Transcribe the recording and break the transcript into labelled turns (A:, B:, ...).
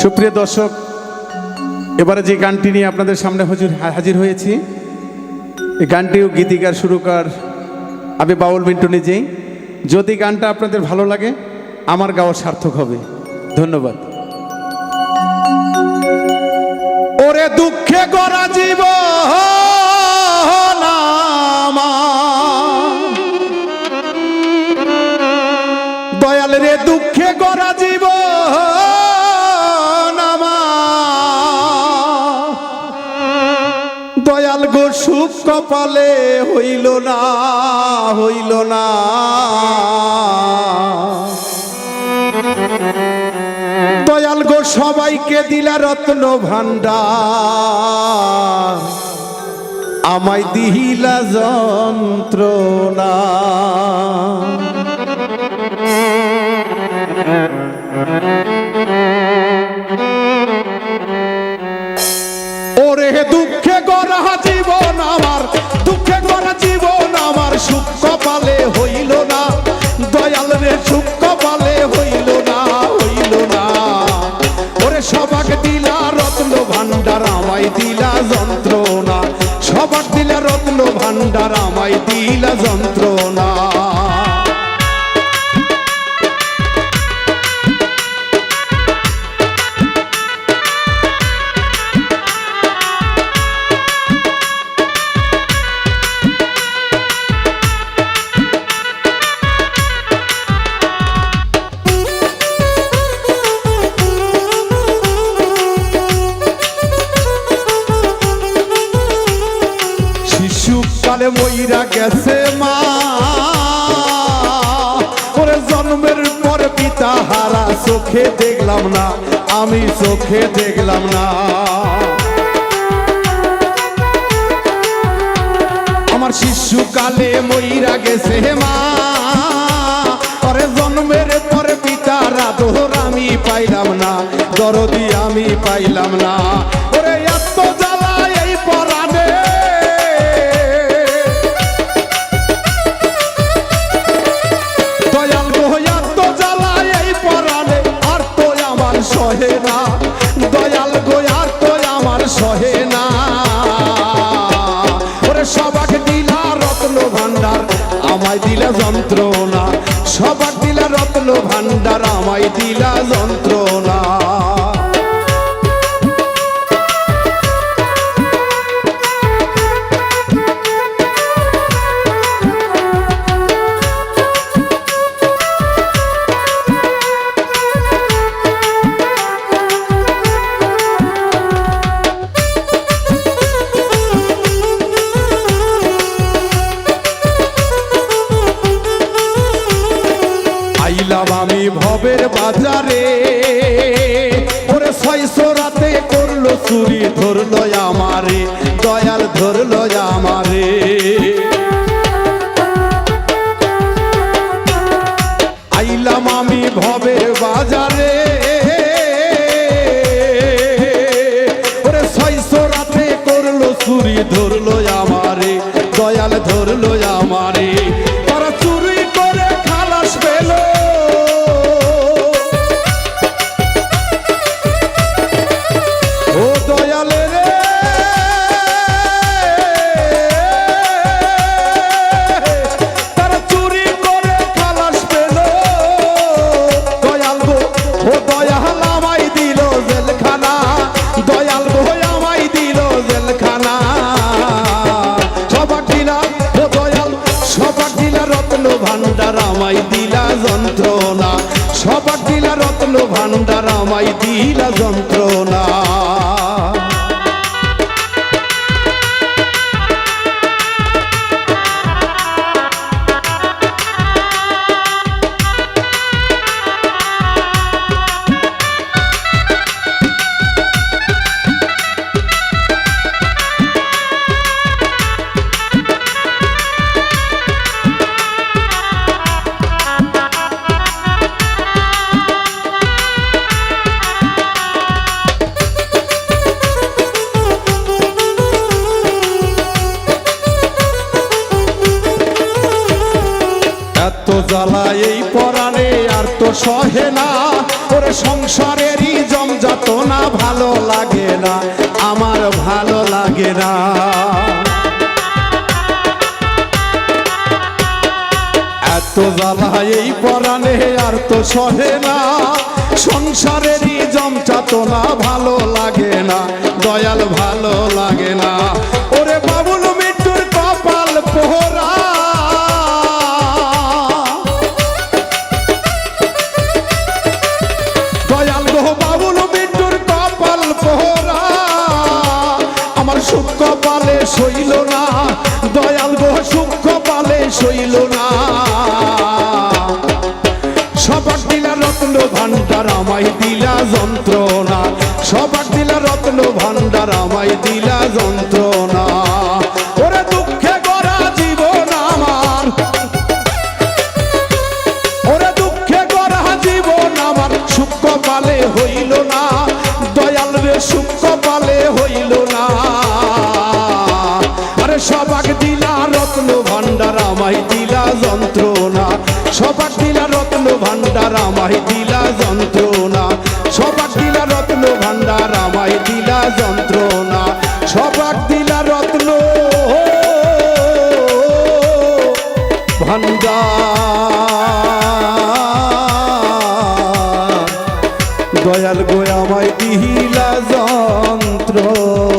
A: সুপ্রিয় দর্শক, এবারে যে গানটি নিয়ে আপনাদের সামনে হাজির হয়েছি, এই গানটিও গীতিকার সুরকার আমি বাউল মিন্টু নিজেই। যদি গানটা আপনাদের ভালো লাগে, আমার গাওয়া সার্থক হবে। ধন্যবাদ। ওরে দুঃখে গড়া জীবন আমার, দয়াল রে দুঃখে গড়া জীবন আমার, দয়াল গো সুখ কপালে হইল না, হইল না। দয়াল গো সবাইকে দিলা রত্ন ভান্ডার, আমায় দিহিলা যন্ত্রণা। ওরে দুঃখে গড়া জীবন আমার, দুঃখে গড়া জীবন আমার, সুখ কপালে হইল না। দয়াল রে সুখ কপালে হইল না, হইল না। ওরে সবাক দিলা রত্ন ভান্ডার, আমায় দিলা যন্ত্রণা। সবাক দিলা রত্ন ভান্ডার, আমায় দিলা যন্ত্রণা। কালে মইরা গেছে মা, ওরে জন্মের পর পিতা হারা, চোখে দেখলাম না, আমি চোখে দেখলাম না। আমার শিশুকালে মইরা গেছে মা, ওরে জন্মের পর পিতার আদর আমি পাইলাম না, দরদি আমি পাইলাম না। ওরে এত জ্বালা এই পরাণে, সহে না। দয়াল গো আর তো আমার সহে না। ওরে সবাক দিলা রত্ন ভান্ডার, আমায় দিলা যন্ত্রণা। সবাক দিলা রত্ন ভান্ডার, আমায় দিলা যন্ত্রণা। আমি ভবের বাজারে, ওরে 600 রাতে করলো চুরি, ধরলো আমারে, দয়াল ধরলো আমারে। আইলাম আমি ভবের বাজারে, ওরে 600 রাতে করলো চুরি, ধরলো আমারে, দয়াল ধরলো আমারে। তারা চুরি করে খালাস পেল, ভান্ডার আমায় দিলা যন্ত্রণা। সবাক দিলা রত্ন ভান্ডার, আমায় দিলা যন্ত্রণা। জ্বালা এই পরাণে আর তো সহে না, ওরে সংসারেরই জমজাত ভালো লাগে না, আমার ভালো লাগে না। এত জ্বালা এই পরাণে আর তো সহে না, সংসারেরই যন্ত্রণা ভালো লাগে না, দয়াল ভালো লাগে না। ওরে বাবুল মৃত্যুর কপাল পোহরা, দয়াল গো বাবুল মৃত্যুর কপাল পোহরা, আমার সুখ কপালে সইল না, দয়াল গো সুখ কপালে সইল না। সবাক দিলা রত্ন ভান্ডার আমায় দিলা যন্ত্রণা, সবাক দিলা রত্ন ভান্ডার আমায় দিলা যন্ত্রণা। ওরে দুঃখে গড়া জীবন আমার, ওরে দুঃখে গড়া জীবন আমার, সুখ কপালে হইল না, দয়াল রে সুখ কপালে হইল না। আরে সবাক দিলা রত্ন ভান্ডার আমায় দিলা যন্ত্রণা, সবাক দিলা রত্ন ভান্ডার আমায় দিলা যন্ত্রণা, সবাক দিলা রত্ন ভান্ডার আমায় দিলা যন্ত্রণা, সবাক দিলা রত্ন ভান্ডার, দয়াল গো আমায় দিলা যন্ত্রণা।